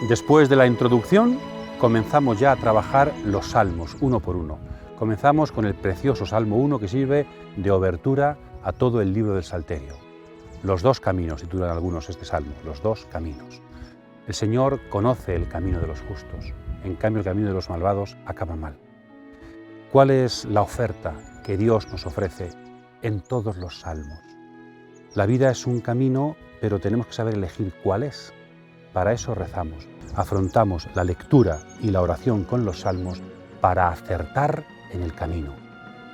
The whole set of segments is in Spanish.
Después de la introducción, comenzamos ya a trabajar los salmos, uno por uno. Comenzamos con el precioso Salmo 1 que sirve de obertura a todo el libro del Salterio. Los dos caminos, titulan algunos este salmo, los dos caminos. El Señor conoce el camino de los justos, en cambio el camino de los malvados acaba mal. ¿Cuál es la oferta que Dios nos ofrece en todos los salmos? La vida es un camino, pero tenemos que saber elegir cuál es. Para eso rezamos, afrontamos la lectura y la oración con los salmos para acertar en el camino.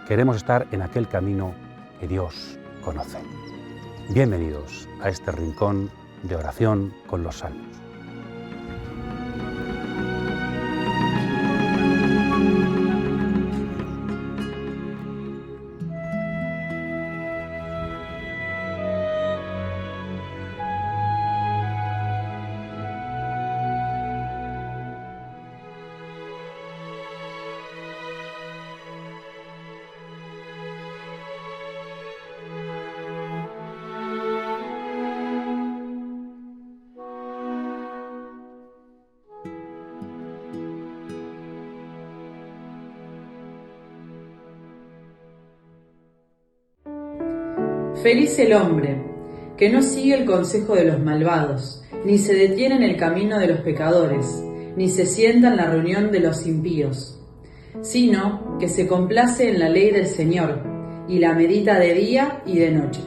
Queremos estar en aquel camino que Dios conoce. Bienvenidos a este rincón de oración con los salmos. Feliz el hombre, que no sigue el consejo de los malvados, ni se detiene en el camino de los pecadores, ni se sienta en la reunión de los impíos, sino que se complace en la ley del Señor, y la medita de día y de noche.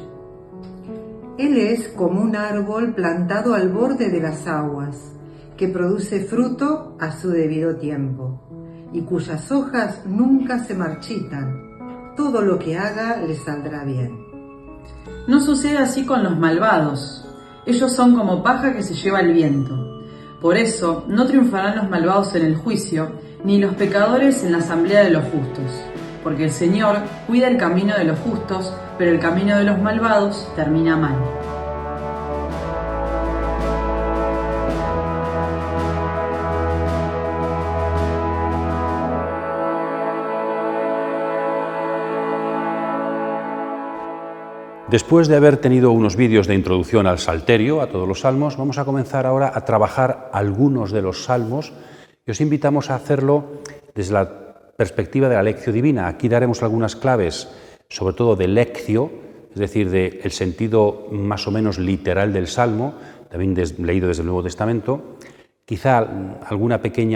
Él es como un árbol plantado al borde de las aguas, que produce fruto a su debido tiempo, y cuyas hojas nunca se marchitan. Todo lo que haga le saldrá bien. No sucede así con los malvados. Ellos son como paja que se lleva el viento. Por eso no triunfarán los malvados en el juicio, ni los pecadores en la asamblea de los justos. Porque el Señor cuida el camino de los justos, pero el camino de los malvados termina mal. Después de haber tenido unos vídeos de introducción al Salterio, a todos los salmos, vamos a comenzar ahora a trabajar algunos de los salmos y os invitamos a hacerlo desde la perspectiva de la lección divina. Aquí daremos algunas claves, sobre todo de lectio, es decir, del sentido más o menos literal del salmo, también leído desde el Nuevo Testamento. Quizá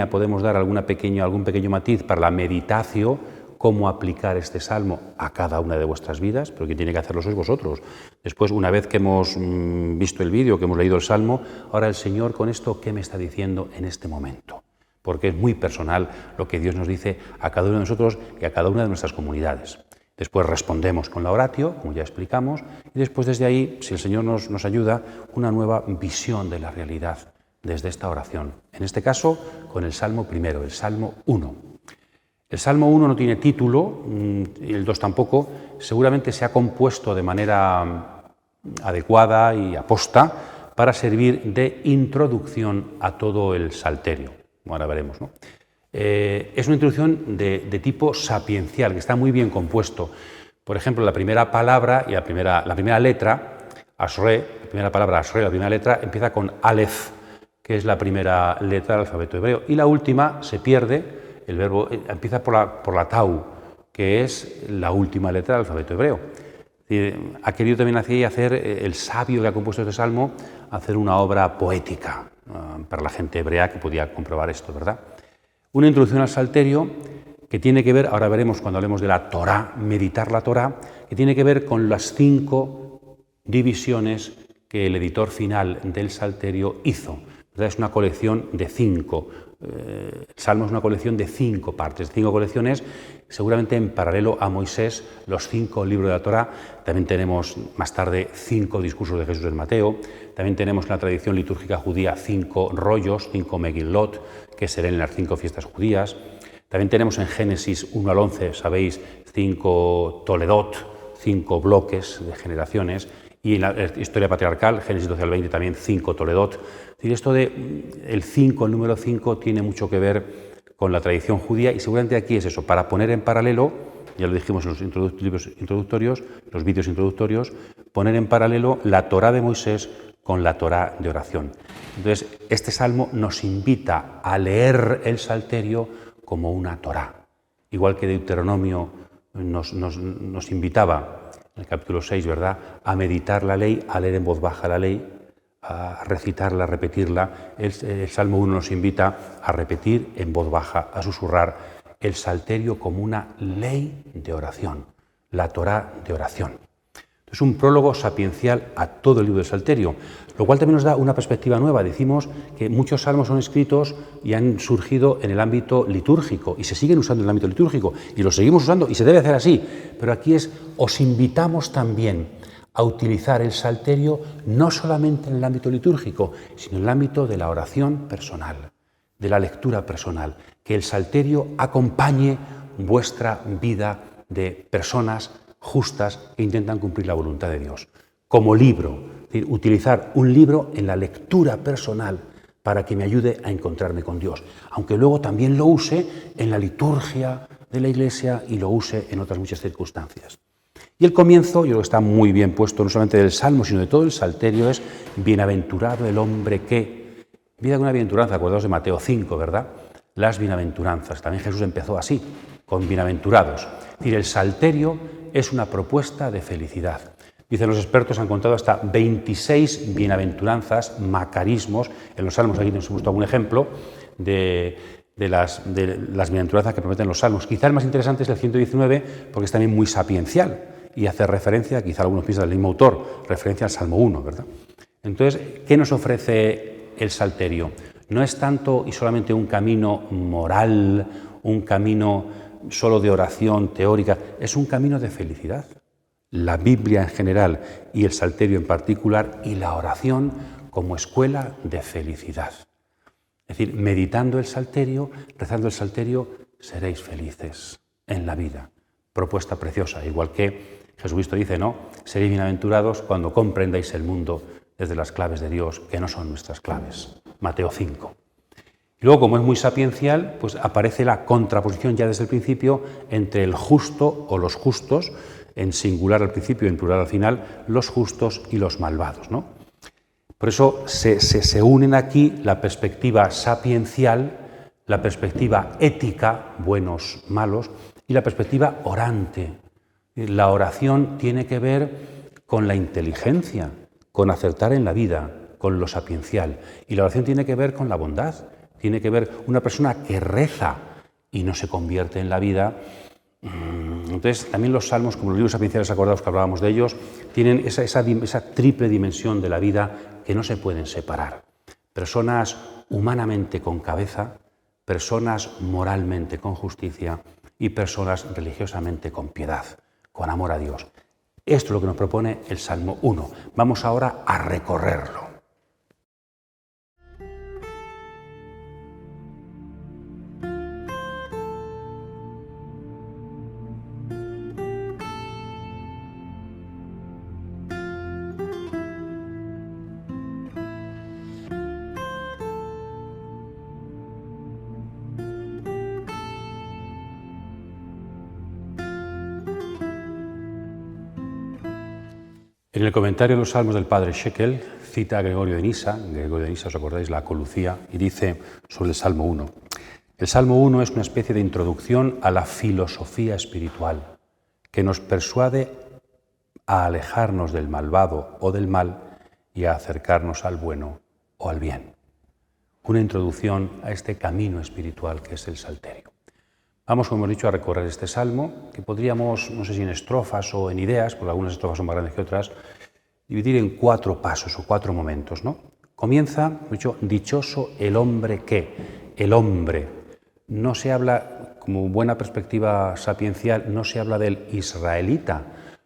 podemos dar algún pequeño matiz para la meditación, cómo aplicar este salmo a cada una de vuestras vidas, pero quien tiene que hacerlo sois vosotros. Después, una vez que hemos visto el vídeo, que hemos leído el salmo, ahora el Señor con esto, ¿qué me está diciendo en este momento? Porque es muy personal lo que Dios nos dice a cada uno de nosotros y a cada una de nuestras comunidades. Después respondemos con la oratio, como ya explicamos, y después desde ahí, si el Señor nos ayuda, una nueva visión de la realidad desde esta oración. En este caso, con el Salmo primero, el Salmo 1. El Salmo 1 no tiene título, y el 2 tampoco. Seguramente se ha compuesto de manera adecuada y aposta para servir de introducción a todo el Salterio. Ahora veremos, ¿no? Es una introducción de tipo sapiencial, que está muy bien compuesto. Por ejemplo, la primera palabra y la primera letra, Ashre, la primera palabra Ashre, la primera letra, empieza con Aleph, que es la primera letra del alfabeto hebreo, y la última se pierde. El verbo empieza por la tau, que es la última letra del alfabeto hebreo. Ha querido también hacer el sabio que ha compuesto este salmo, hacer una obra poética para la gente hebrea que podía comprobar esto, ¿verdad? Una introducción al Salterio que tiene que ver, ahora veremos cuando hablemos de la Torá, meditar la Torá, que tiene que ver con las 5 divisiones que el editor final del Salterio hizo. ¿Verdad? Es una colección de 5. El Salmo es una colección de 5 partes, 5 colecciones, seguramente en paralelo a Moisés, los 5 libros de la Torá. También tenemos más tarde 5 discursos de Jesús en Mateo. También tenemos en la tradición litúrgica judía 5 rollos, 5 Megillot, que serán en las 5 fiestas judías. También tenemos en Génesis 1 al 11, sabéis, 5 Toledot, 5 bloques de generaciones. Y en la historia patriarcal, Génesis 12 al 20, también 5 Toledot. Es decir, esto el número 5, tiene mucho que ver con la tradición judía y seguramente aquí es eso, para poner en paralelo, ya lo dijimos en los libros introductorios, los vídeos introductorios, poner en paralelo la Torá de Moisés con la Torá de oración. Entonces, este salmo nos invita a leer el Salterio como una Torá, igual que Deuteronomio nos invitaba, en el capítulo 6, ¿verdad?, a meditar la ley, a leer en voz baja la ley, a recitarla, a repetirla. El Salmo 1 nos invita a repetir en voz baja, a susurrar el Salterio como una ley de oración, la Torá de oración. Es un prólogo sapiencial a todo el libro del Salterio, lo cual también nos da una perspectiva nueva. Decimos que muchos salmos son escritos y han surgido en el ámbito litúrgico y se siguen usando en el ámbito litúrgico y los seguimos usando y se debe hacer así, pero aquí os invitamos también a utilizar el Salterio no solamente en el ámbito litúrgico, sino en el ámbito de la oración personal, de la lectura personal, que el Salterio acompañe vuestra vida de personas justas que intentan cumplir la voluntad de Dios. Como libro, es decir, utilizar un libro en la lectura personal para que me ayude a encontrarme con Dios, aunque luego también lo use en la liturgia de la Iglesia y lo use en otras muchas circunstancias. Y el comienzo, yo creo que está muy bien puesto, no solamente del Salmo, sino de todo el Salterio, es bienaventurado el hombre que... Vida con una bienaventuranza, acordaos de Mateo 5, ¿verdad? Las bienaventuranzas. También Jesús empezó así, con bienaventurados. Es decir, el Salterio es una propuesta de felicidad. Dicen los expertos, han contado hasta 26 bienaventuranzas, macarismos. En los salmos aquí nos hemos puesto algún ejemplo de las bienaventuranzas que prometen los salmos. Quizá el más interesante es el 119, porque es también muy sapiencial y hace referencia, quizá algunos piensan del mismo autor, referencia al Salmo 1, ¿verdad? Entonces, ¿qué nos ofrece el Salterio? No es tanto y solamente un camino moral, un camino solo de oración teórica, es un camino de felicidad. La Biblia en general y el Salterio en particular y la oración como escuela de felicidad. Es decir, meditando el Salterio, rezando el Salterio, seréis felices en la vida. Propuesta preciosa, igual que Jesucristo dice, ¿no? Seréis bienaventurados cuando comprendáis el mundo desde las claves de Dios, que no son nuestras claves. Mateo 5. Y luego, como es muy sapiencial, pues aparece la contraposición ya desde el principio entre el justo o los justos, en singular al principio y en plural al final, los justos y los malvados, ¿no? Por eso se unen aquí la perspectiva sapiencial, la perspectiva ética, buenos, malos, y la perspectiva orante. La oración tiene que ver con la inteligencia, con acertar en la vida, con lo sapiencial. Y la oración tiene que ver con la bondad. Tiene que ver una persona que reza y no se convierte en la vida. Entonces, también los salmos, como los libros sapienciales, acordados que hablábamos de ellos, tienen esa triple dimensión de la vida que no se pueden separar. Personas humanamente con cabeza, personas moralmente con justicia y personas religiosamente con piedad, con amor a Dios. Esto es lo que nos propone el Salmo 1. Vamos ahora a recorrerlo. En el comentario de los Salmos del padre Shekel cita a Gregorio de Nisa, os acordáis, la Colucía, y dice sobre el Salmo 1. El Salmo 1 es una especie de introducción a la filosofía espiritual que nos persuade a alejarnos del malvado o del mal y a acercarnos al bueno o al bien. Una introducción a este camino espiritual que es el Salterio. Vamos, como hemos dicho, a recorrer este salmo, que podríamos, no sé si en estrofas o en ideas, porque algunas estrofas son más grandes que otras, dividir en 4 pasos o 4 momentos, ¿no? Comienza, hemos dicho, dichoso el hombre que. El hombre. No se habla, como buena perspectiva sapiencial, no se habla del israelita,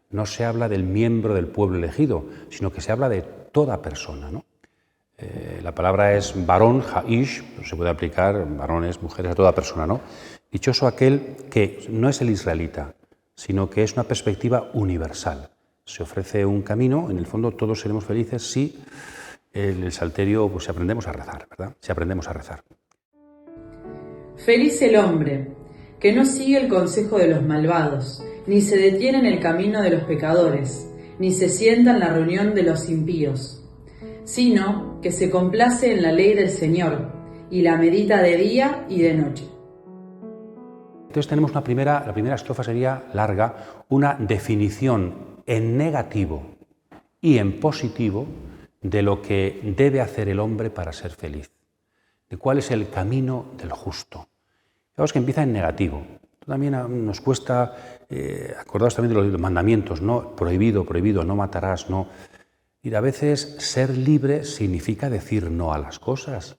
no se habla del miembro del pueblo elegido, sino que se habla de toda persona, ¿no? La palabra es varón, haish, pero se puede aplicar varones, mujeres, a toda persona, ¿no? Dichoso aquel que no es el israelita, sino que es una perspectiva universal. Se ofrece un camino, en el fondo todos seremos felices si en el Salterio pues, aprendemos a rezar, ¿verdad? Si aprendemos a rezar. Feliz el hombre, que no sigue el consejo de los malvados, ni se detiene en el camino de los pecadores, ni se sienta en la reunión de los impíos, sino que se complace en la ley del Señor y la medita de día y de noche. Entonces tenemos la primera estrofa sería larga, una definición en negativo y en positivo de lo que debe hacer el hombre para ser feliz, de cuál es el camino del justo. Fijaos que empieza en negativo. También nos cuesta, acordaos también de los mandamientos, ¿no? Prohibido, prohibido, no matarás, no. Y a veces ser libre significa decir no a las cosas.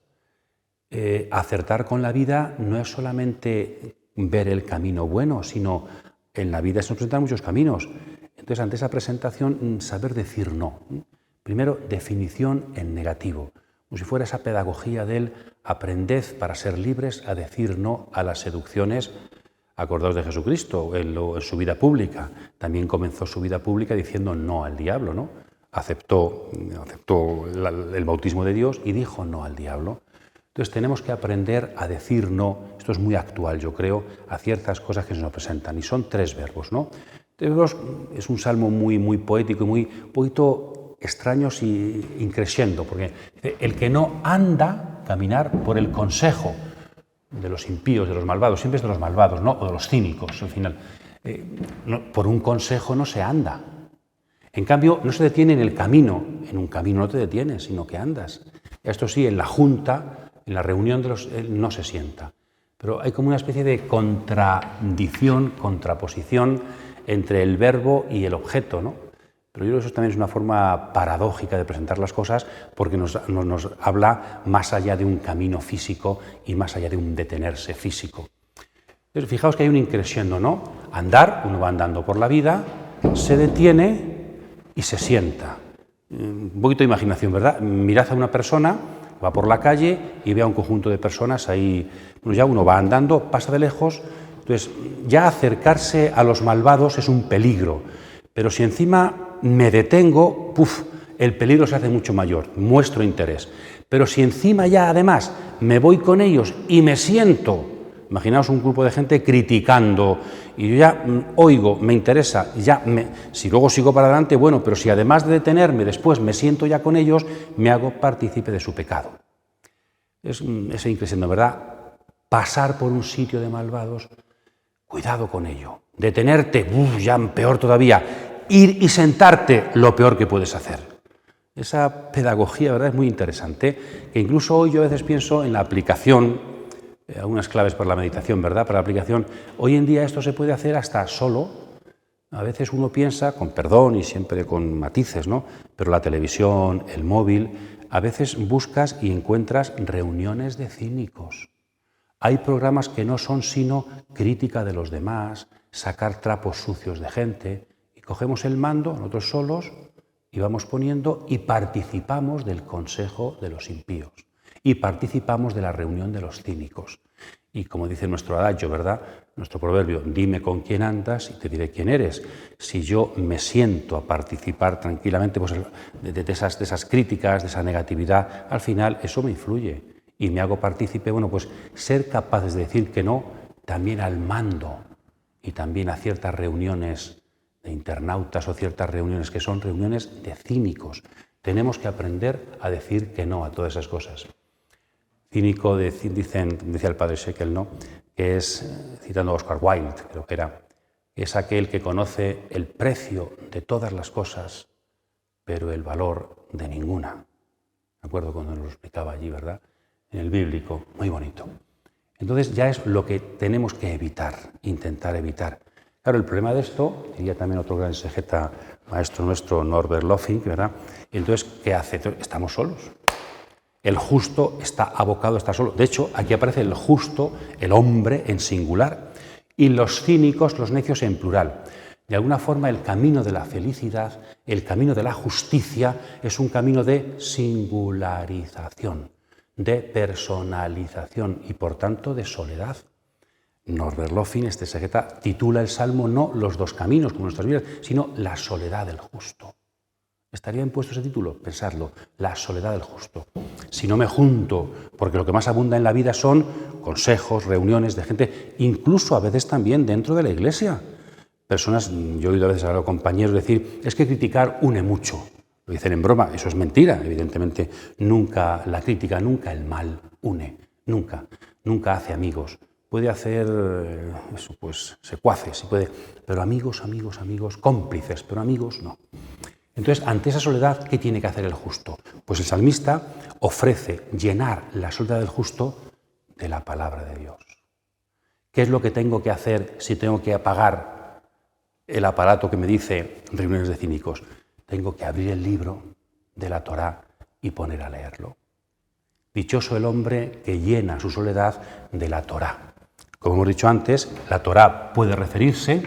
Acertar con la vida no es solamente ver el camino bueno, sino en la vida se nos presentan muchos caminos. Entonces, ante esa presentación, saber decir no. Primero, definición en negativo, como si fuera esa pedagogía del aprended para ser libres a decir no a las seducciones. Acordaos de Jesucristo en su vida pública. También comenzó su vida pública diciendo no al diablo, ¿no? Aceptó el bautismo de Dios y dijo no al diablo. Entonces tenemos que aprender a decir no, esto es muy actual yo creo, a ciertas cosas que se nos presentan. Y son 3 verbos, ¿no? 3 verbos es un salmo muy poético y muy poquito extraños y increciendo, porque dice, el que no anda, caminar por el consejo de los impíos, de los malvados, siempre es de los malvados, ¿no? O de los cínicos, al final. Por un consejo no se anda. En cambio, no se detiene en el camino. En un camino no te detienes, sino que andas. Esto sí, en la junta, en la reunión de los no se sienta. Pero hay como una especie de contraposición entre el verbo y el objeto, ¿no? Pero yo creo que eso también es una forma paradójica de presentar las cosas porque nos habla más allá de un camino físico y más allá de un detenerse físico. Entonces, fijaos que hay un increscendo, ¿no? Andar, uno va andando por la vida, se detiene y se sienta. Un poquito de imaginación, ¿verdad? Mirad a una persona, va por la calle y ve a un conjunto de personas ahí. Bueno, ya uno va andando, pasa de lejos, entonces ya acercarse a los malvados es un peligro. Pero si encima me detengo, el peligro se hace mucho mayor, muestro interés. Pero si encima ya además me voy con ellos y me siento, imaginaos un grupo de gente criticando y yo ya oigo, me interesa, si luego sigo para adelante, bueno, pero si además de detenerme después me siento ya con ellos, me hago partícipe de su pecado. Es ese increscendo, ¿verdad? Pasar por un sitio de malvados, cuidado con ello. Detenerte, ya peor todavía. Ir y sentarte, lo peor que puedes hacer. Esa pedagogía, ¿verdad?, es muy interesante, que incluso hoy yo a veces pienso en la aplicación, algunas claves para la meditación, ¿verdad?, para la aplicación. Hoy en día esto se puede hacer hasta solo. A veces uno piensa, con perdón y siempre con matices, ¿no?, pero la televisión, el móvil, a veces buscas y encuentras reuniones de cínicos. Hay programas que no son sino crítica de los demás, sacar trapos sucios de gente. Cogemos el mando, nosotros solos, y vamos poniendo y participamos del consejo de los impíos. Y participamos de la reunión de los cínicos. Y como dice nuestro adagio, ¿verdad?, nuestro proverbio, dime con quién andas y te diré quién eres. Si yo me siento a participar tranquilamente pues, de esas críticas, de esa negatividad, al final eso me influye y me hago partícipe. Bueno, pues ser capaces de decir que no también al mando y también a ciertas reuniones de internautas o ciertas reuniones que son reuniones de cínicos. Tenemos que aprender a decir que no a todas esas cosas. Cínico, decía el padre Shekel, ¿no?, que es, citando a Oscar Wilde, creo que era, es aquel que conoce el precio de todas las cosas, pero el valor de ninguna. Me acuerdo cuando nos lo explicaba allí, ¿verdad?, en el bíblico, muy bonito. Entonces ya es lo que tenemos que evitar, intentar evitar. Claro, el problema de esto, diría también otro gran exegeta, maestro nuestro, Norbert Loffing, ¿verdad? Entonces, ¿qué hace? Estamos solos. El justo está abocado a estar solo. De hecho, aquí aparece el justo, el hombre en singular, y los cínicos, los necios en plural. De alguna forma, el camino de la felicidad, el camino de la justicia, es un camino de singularización, de personalización y, por tanto, de soledad. Norbert Loffing, este exegeta, titula el Salmo no los dos caminos, como nuestras vidas, sino la soledad del justo. ¿Estaría bien puesto ese título? Pensadlo, la soledad del justo. Si no me junto, porque lo que más abunda en la vida son consejos, reuniones de gente, incluso a veces también dentro de la Iglesia. Personas, yo he oído a veces a los compañeros decir, es que criticar une mucho. Lo dicen en broma, eso es mentira, evidentemente. Nunca la crítica, nunca el mal une, nunca hace amigos. Puede hacer eso, pues, secuaces, pero amigos, cómplices, pero amigos no. Entonces, ante esa soledad, ¿qué tiene que hacer el justo? Pues el salmista ofrece llenar la soledad del justo de la palabra de Dios. ¿Qué es lo que tengo que hacer si tengo que apagar el aparato que me dice reuniones de cínicos? Tengo que abrir el libro de la Torá y poner a leerlo. Dichoso el hombre que llena su soledad de la Torá. Como hemos dicho antes, la Torá puede referirse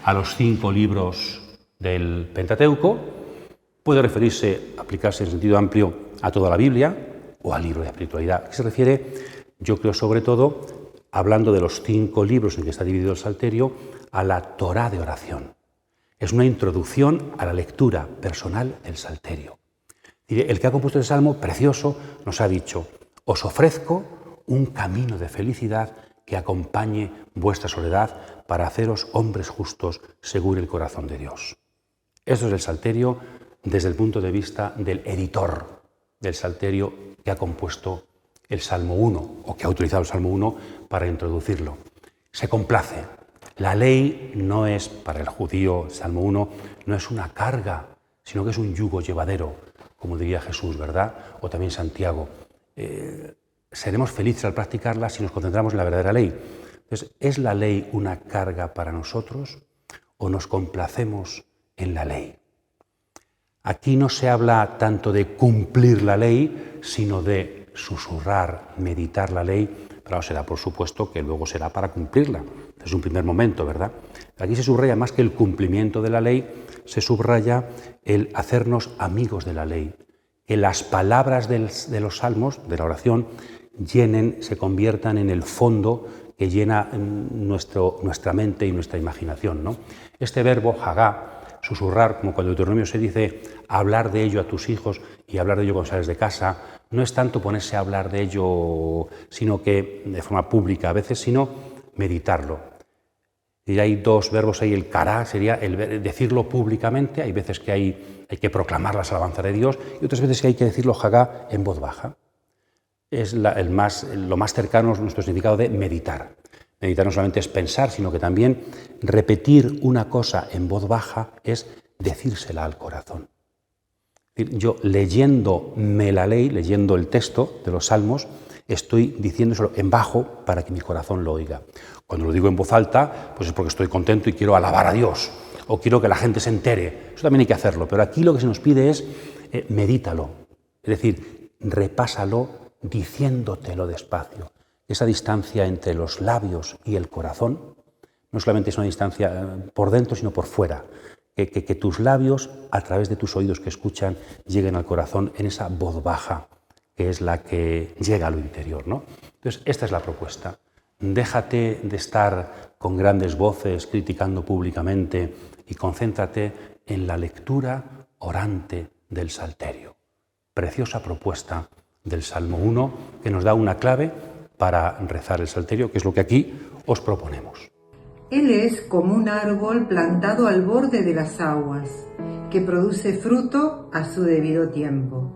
a los 5 libros del Pentateuco, puede referirse, aplicarse en sentido amplio a toda la Biblia o al libro de espiritualidad, que se refiere, yo creo sobre todo, hablando de los 5 libros en que está dividido el Salterio, a la Torá de oración. Es una introducción a la lectura personal del Salterio. El que ha compuesto el Salmo, precioso, nos ha dicho: os ofrezco un camino de felicidad que acompañe vuestra soledad para haceros hombres justos según el corazón de Dios. Esto es el Salterio desde el punto de vista del editor del Salterio que ha compuesto el Salmo 1 o que ha utilizado el Salmo 1 para introducirlo. Se complace. La ley no es, para el judío, Salmo 1, no es una carga, sino que es un yugo llevadero, como diría Jesús, ¿verdad? O también Santiago. Seremos felices al practicarla si nos concentramos en la verdadera ley. Entonces, ¿es la ley una carga para nosotros o nos complacemos en la ley? Aquí no se habla tanto de cumplir la ley, sino de susurrar, meditar la ley, pero será por supuesto que luego será para cumplirla. Es un primer momento, ¿verdad? Aquí se subraya más que el cumplimiento de la ley, se subraya el hacernos amigos de la ley, que las palabras de los salmos, de la oración, se conviertan en el fondo que llena nuestra mente y nuestra imaginación, ¿no? Este verbo, hagá, susurrar, como cuando en Deuteronomio se dice hablar de ello a tus hijos y hablar de ello cuando sales de casa, no es tanto ponerse a hablar de ello, sino que de forma pública a veces, sino meditarlo. Y hay 2 verbos ahí, el kará sería el decirlo públicamente, hay veces que hay que proclamar las alabanzas de Dios y otras veces que hay que decirlo hagá en voz baja. Es lo más cercano a nuestro significado de meditar. Meditar no solamente es pensar, sino que también repetir una cosa en voz baja es decírsela al corazón. Es decir, yo leyéndome la ley, leyendo el texto de los salmos, estoy diciéndoselo en bajo para que mi corazón lo oiga. Cuando lo digo en voz alta, pues es porque estoy contento y quiero alabar a Dios, o quiero que la gente se entere. Eso también hay que hacerlo, pero aquí lo que se nos pide es medítalo, es decir, repásalo diciéndotelo despacio. Esa distancia entre los labios y el corazón no solamente es una distancia por dentro, sino por fuera. Que tus labios, a través de tus oídos que escuchan, lleguen al corazón en esa voz baja, que es la que llega a lo interior, ¿no? Entonces, esta es la propuesta. Déjate de estar con grandes voces criticando públicamente y concéntrate en la lectura orante del Salterio. Preciosa propuesta del Salmo 1 que nos da una clave para rezar el Salterio, que es lo que aquí os proponemos. Él es como un árbol plantado al borde de las aguas, que produce fruto a su debido tiempo,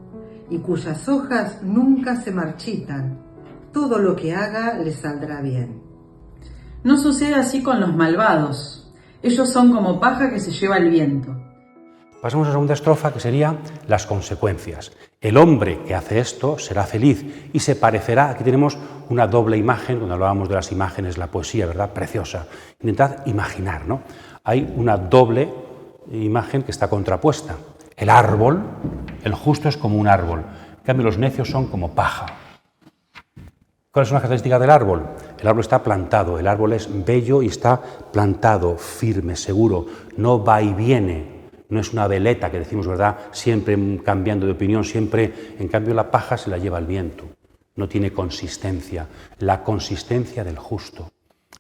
y cuyas hojas nunca se marchitan. Todo lo que haga le saldrá bien. No sucede así con los malvados. Ellos son como paja que se lleva el viento. Pasamos a la segunda estrofa, que sería las consecuencias. El hombre que hace esto será feliz y se parecerá. Aquí tenemos una doble imagen, cuando hablábamos de las imágenes, la poesía, ¿verdad? Preciosa. Intentad imaginar, ¿no? Hay una doble imagen que está contrapuesta. El árbol, el justo es como un árbol. En cambio, los necios son como paja. ¿Cuáles son las características del árbol? El árbol está plantado, el árbol es bello y está plantado, firme, seguro, no va y viene. No es una veleta que decimos, ¿verdad?, siempre cambiando de opinión, siempre. En cambio, la paja se la lleva el viento. No tiene consistencia. La consistencia del justo.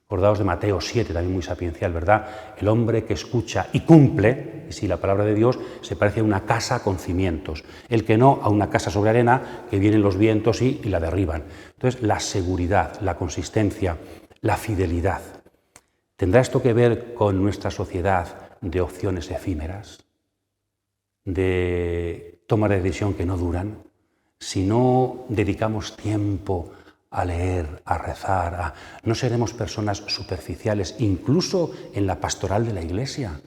Acordaos de Mateo 7, también muy sapiencial, ¿verdad? El hombre que escucha y cumple, y si la palabra de Dios se parece a una casa con cimientos. El que no, a una casa sobre arena que vienen los vientos y la derriban. Entonces, la seguridad, la consistencia, la fidelidad. ¿Tendrá esto que ver con nuestra sociedad de opciones efímeras? De tomas de decisión que no duran, si no dedicamos tiempo a leer, a rezar, no seremos personas superficiales, incluso en la pastoral de la Iglesia,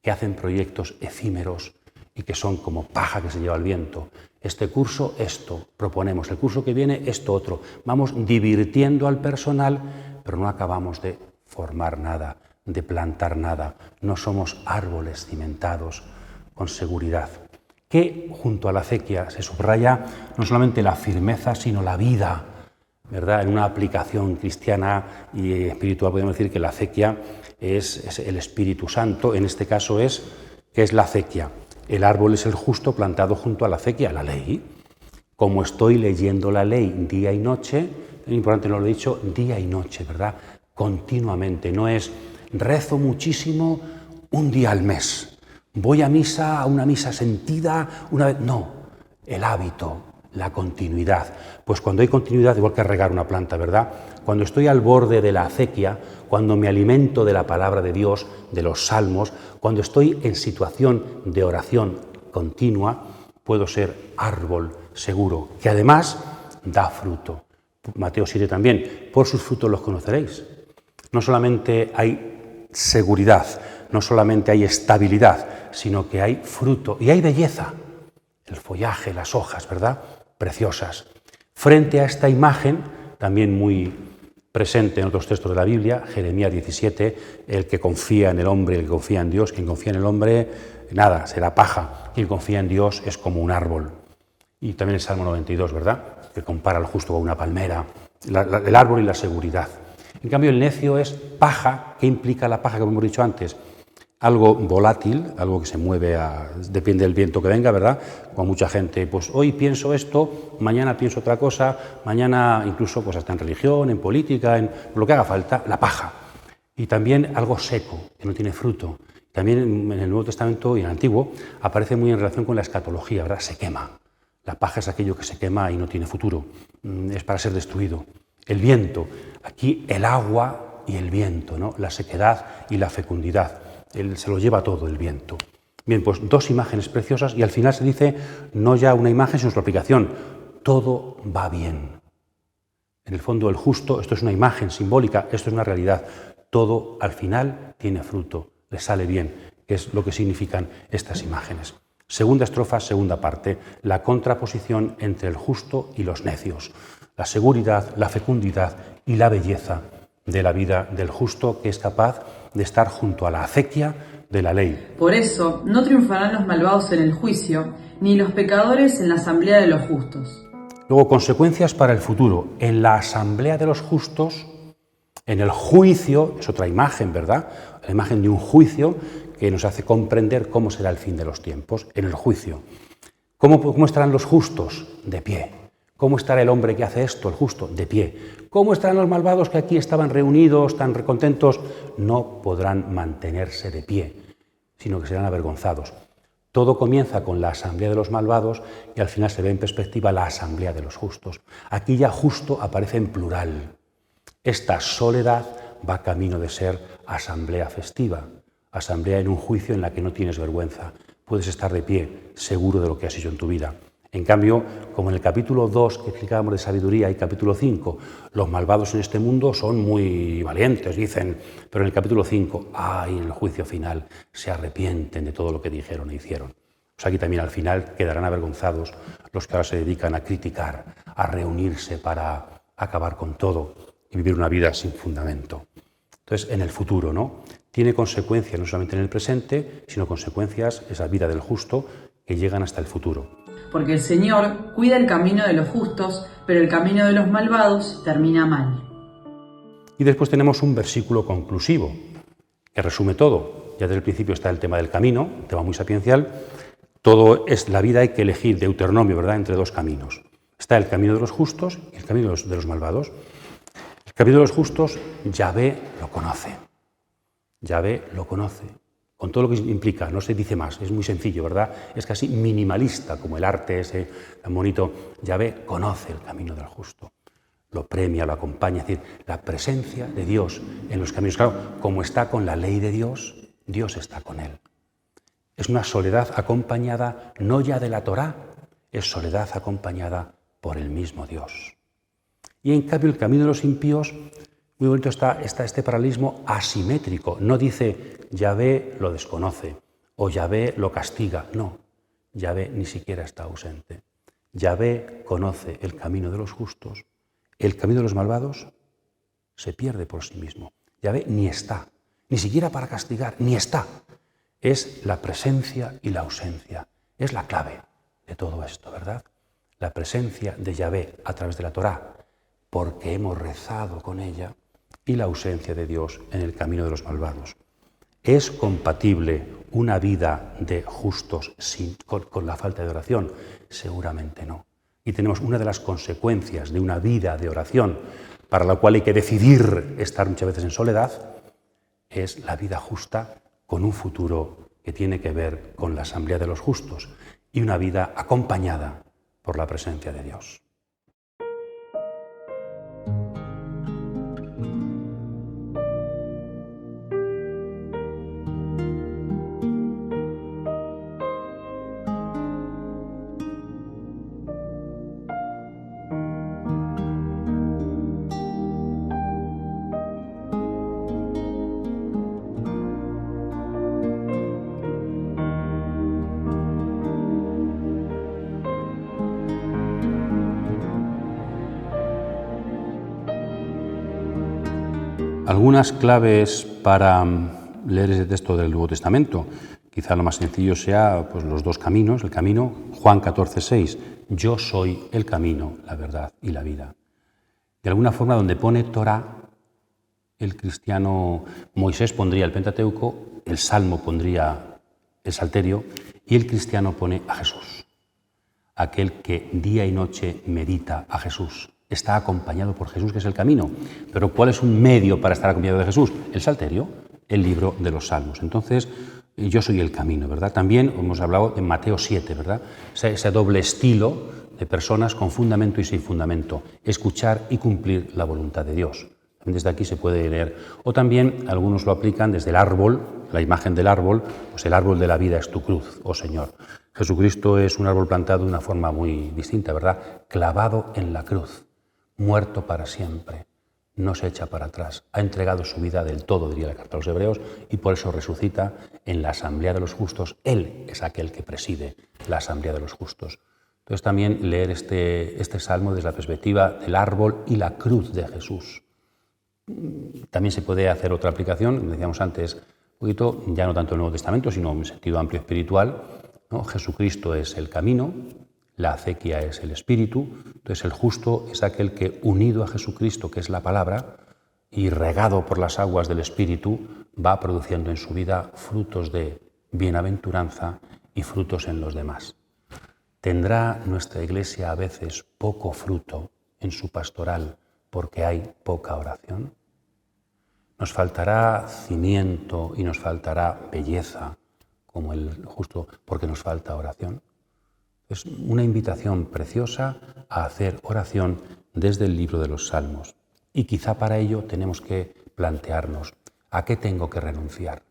que hacen proyectos efímeros y que son como paja que se lleva el viento. Este curso, esto proponemos, el curso que viene, esto otro. Vamos divirtiendo al personal, pero no acabamos de formar nada, de plantar nada. No somos árboles cimentados con seguridad. Que junto a la acequia se subraya no solamente la firmeza, sino la vida, ¿verdad? En una aplicación cristiana y espiritual podemos decir que la acequia es el Espíritu Santo. En este caso ¿qué es la acequia? El árbol es el justo plantado junto a la acequia, la ley. Como estoy leyendo la ley día y noche, es importante, no lo he dicho, día y noche, ¿verdad? Continuamente, no es rezo muchísimo un día al mes, voy a misa, a una misa sentida una vez, no, el hábito, la continuidad. Pues cuando hay continuidad, igual que regar una planta, ¿verdad? Cuando estoy al borde de la acequia, cuando me alimento de la palabra de Dios, de los salmos, cuando estoy en situación de oración continua, puedo ser árbol seguro, que además da fruto. Mateo 7 también, por sus frutos los conoceréis. No solamente hay seguridad, no solamente hay estabilidad, sino que hay fruto y hay belleza. El follaje, las hojas, ¿verdad? Preciosas. Frente a esta imagen, también muy presente en otros textos de la Biblia, Jeremías 17, el que confía en el hombre, el que confía en Dios, quien confía en el hombre, nada, será paja. Quien confía en Dios es como un árbol. Y también el Salmo 92, ¿verdad? Que compara al justo con una palmera, el árbol y la seguridad. En cambio, el necio es paja. ¿Qué implica la paja, como hemos dicho antes? Algo volátil, algo que se mueve, depende del viento que venga, ¿verdad? Con mucha gente, pues hoy pienso esto, mañana pienso otra cosa, mañana incluso pues hasta en religión, en política, en lo que haga falta, la paja. Y también algo seco, que no tiene fruto. También en el Nuevo Testamento y en el Antiguo aparece muy en relación con la escatología, ¿verdad? Se quema. La paja es aquello que se quema y no tiene futuro, es para ser destruido. El viento, aquí el agua y el viento, ¿no? La sequedad y la fecundidad. Se lo lleva todo el viento. Bien, pues dos imágenes preciosas y al final se dice no ya una imagen sino su aplicación. Todo va bien. En el fondo el justo, esto es una imagen simbólica, esto es una realidad. Todo al final tiene fruto, le sale bien, que es lo que significan estas imágenes. Segunda estrofa, segunda parte, la contraposición entre el justo y los necios. La seguridad, la fecundidad y la belleza de la vida del justo que es capaz de estar junto a la acequia de la ley. Por eso no triunfarán los malvados en el juicio, ni los pecadores en la asamblea de los justos. Luego, consecuencias para el futuro. En la asamblea de los justos, en el juicio, es otra imagen, ¿verdad? La imagen de un juicio que nos hace comprender cómo será el fin de los tiempos, en el juicio. ¿Cómo estarán los justos? De pie. ¿Cómo estará el hombre que hace esto, el justo? De pie. ¿Cómo estarán los malvados que aquí estaban reunidos, tan contentos? No podrán mantenerse de pie, sino que serán avergonzados. Todo comienza con la asamblea de los malvados y al final se ve en perspectiva la asamblea de los justos. Aquí ya justo aparece en plural. Esta soledad va camino de ser asamblea festiva, asamblea en un juicio en la que no tienes vergüenza. Puedes estar de pie, seguro de lo que has hecho en tu vida. En cambio, como en el capítulo 2 que explicábamos de sabiduría y capítulo 5, los malvados en este mundo son muy valientes, dicen, pero en el capítulo 5, en el juicio final, se arrepienten de todo lo que dijeron e hicieron. Pues aquí también al final quedarán avergonzados los que ahora se dedican a criticar, a reunirse para acabar con todo y vivir una vida sin fundamento. Entonces, en el futuro, ¿no? Tiene consecuencias no solamente en el presente, sino consecuencias, esa vida del justo, que llegan hasta el futuro. Porque el Señor cuida el camino de los justos, pero el camino de los malvados termina mal. Y después tenemos un versículo conclusivo, que resume todo. Ya desde el principio está el tema del camino, un tema muy sapiencial. Todo es la vida, hay que elegir Deuteronomio, ¿verdad?, entre dos caminos. Está el camino de los justos y el camino de los malvados. El camino de los justos, Yahvé lo conoce. Yahvé lo conoce. Con todo lo que implica, no se dice más, es muy sencillo, ¿verdad? Es casi minimalista, como el arte ese tan bonito. Yahvé conoce el camino del justo, lo premia, lo acompaña, es decir, la presencia de Dios en los caminos. Claro, como está con la ley de Dios, Dios está con él. Es una soledad acompañada no ya de la Torá, es soledad acompañada por el mismo Dios. Y en cambio el camino de los impíos, muy bonito está este paralelismo asimétrico. No dice Yahvé lo desconoce o Yahvé lo castiga. No, Yahvé ni siquiera está ausente. Yahvé conoce el camino de los justos. El camino de los malvados se pierde por sí mismo. Yahvé ni está, ni siquiera para castigar, ni está. Es la presencia y la ausencia. Es la clave de todo esto, ¿verdad? La presencia de Yahvé a través de la Torá, porque hemos rezado con ella, y la ausencia de Dios en el camino de los malvados. ¿Es compatible una vida de justos con la falta de oración? Seguramente no. Y tenemos una de las consecuencias de una vida de oración, para la cual hay que decidir estar muchas veces en soledad, es la vida justa con un futuro que tiene que ver con la asamblea de los justos y una vida acompañada por la presencia de Dios. Algunas claves para leer ese texto del Nuevo Testamento. Quizá lo más sencillo sea pues, los dos caminos. El camino, Juan 14:6, yo soy el camino, la verdad y la vida. De alguna forma, donde pone Torá, el cristiano Moisés pondría el Pentateuco, el Salmo pondría el Salterio y el cristiano pone a Jesús. Aquel que día y noche medita a Jesús. Está acompañado por Jesús, que es el camino. Pero ¿cuál es un medio para estar acompañado de Jesús? El Salterio, el libro de los Salmos. Entonces, yo soy el camino, ¿verdad? También hemos hablado en Mateo 7, ¿verdad? Ese doble estilo de personas con fundamento y sin fundamento. Escuchar y cumplir la voluntad de Dios. Desde aquí se puede leer. O también algunos lo aplican desde el árbol, la imagen del árbol, pues el árbol de la vida es tu cruz, oh Señor. Jesucristo es un árbol plantado de una forma muy distinta, ¿verdad? Clavado en la cruz. Muerto para siempre, no se echa para atrás, ha entregado su vida del todo, diría la carta a los Hebreos, y por eso resucita en la asamblea de los justos. Él es aquel que preside la asamblea de los justos. Entonces también leer este salmo desde la perspectiva del árbol y la cruz de Jesús. También se puede hacer otra aplicación, decíamos antes, un poquito, ya no tanto el Nuevo Testamento, sino en sentido amplio espiritual, ¿no? Jesucristo es el camino, la acequia es el espíritu, entonces el justo es aquel que, unido a Jesucristo, que es la palabra, y regado por las aguas del espíritu, va produciendo en su vida frutos de bienaventuranza y frutos en los demás. ¿Tendrá nuestra Iglesia a veces poco fruto en su pastoral porque hay poca oración? ¿Nos faltará cimiento y nos faltará belleza como el justo porque nos falta oración? Es una invitación preciosa a hacer oración desde el libro de los Salmos. Y quizá para ello tenemos que plantearnos, ¿a qué tengo que renunciar?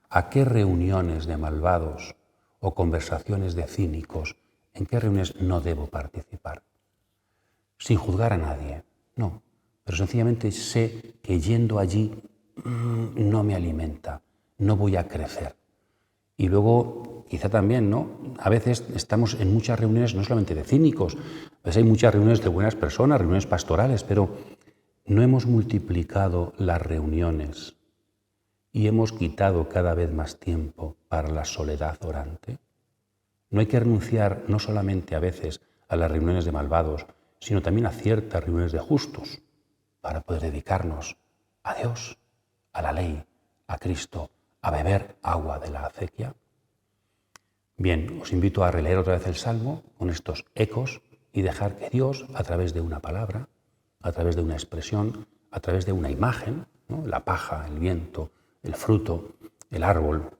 ¿A qué reuniones de malvados o conversaciones de cínicos, en qué reuniones no debo participar? Sin juzgar a nadie, no. Pero sencillamente sé que yendo allí no me alimenta, no voy a crecer. Y luego, quizá también, ¿no? A veces estamos en muchas reuniones, no solamente de cínicos, a veces hay muchas reuniones de buenas personas, reuniones pastorales, pero no hemos multiplicado las reuniones y hemos quitado cada vez más tiempo para la soledad orante. No hay que renunciar no solamente a veces a las reuniones de malvados, sino también a ciertas reuniones de justos, para poder dedicarnos a Dios, a la ley, a Cristo, a beber agua de la acequia. Bien, os invito a releer otra vez el Salmo con estos ecos y dejar que Dios, a través de una palabra, a través de una expresión, a través de una imagen, ¿no? La paja, el viento, el fruto, el árbol,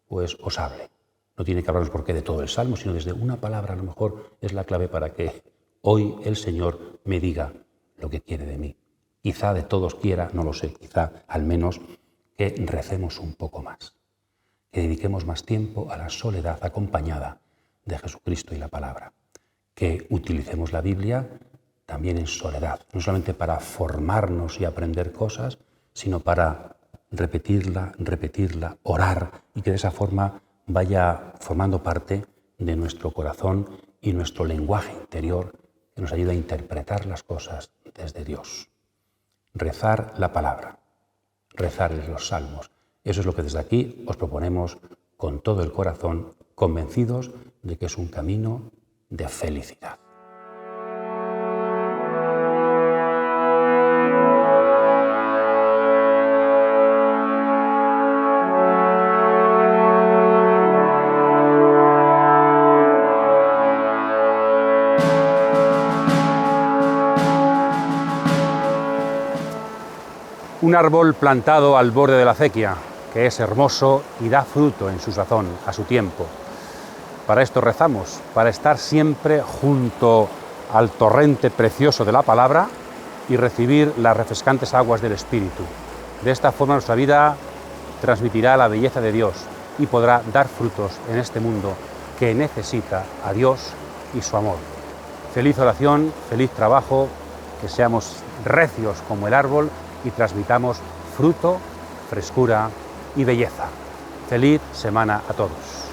pues os hable. No tiene que hablaros por qué de todo el Salmo, sino desde una palabra, a lo mejor es la clave para que hoy el Señor me diga lo que quiere de mí. Quizá de todos quiera, no lo sé, quizá al menos que recemos un poco más. Que que dediquemos más tiempo a la soledad acompañada de Jesucristo y la palabra, que utilicemos la Biblia también en soledad, no solamente para formarnos y aprender cosas, sino para repetirla, orar, y que de esa forma vaya formando parte de nuestro corazón y nuestro lenguaje interior, que nos ayuda a interpretar las cosas desde Dios. Rezar la palabra, rezar los salmos. Eso es lo que desde aquí os proponemos con todo el corazón, convencidos de que es un camino de felicidad. Un árbol plantado al borde de la acequia, que es hermoso y da fruto en su sazón, a su tiempo. Para esto rezamos, para estar siempre junto al torrente precioso de la palabra y recibir las refrescantes aguas del Espíritu. De esta forma nuestra vida transmitirá la belleza de Dios y podrá dar frutos en este mundo que necesita a Dios y su amor. Feliz oración, feliz trabajo, que seamos recios como el árbol y transmitamos fruto, frescura y belleza. Feliz semana a todos.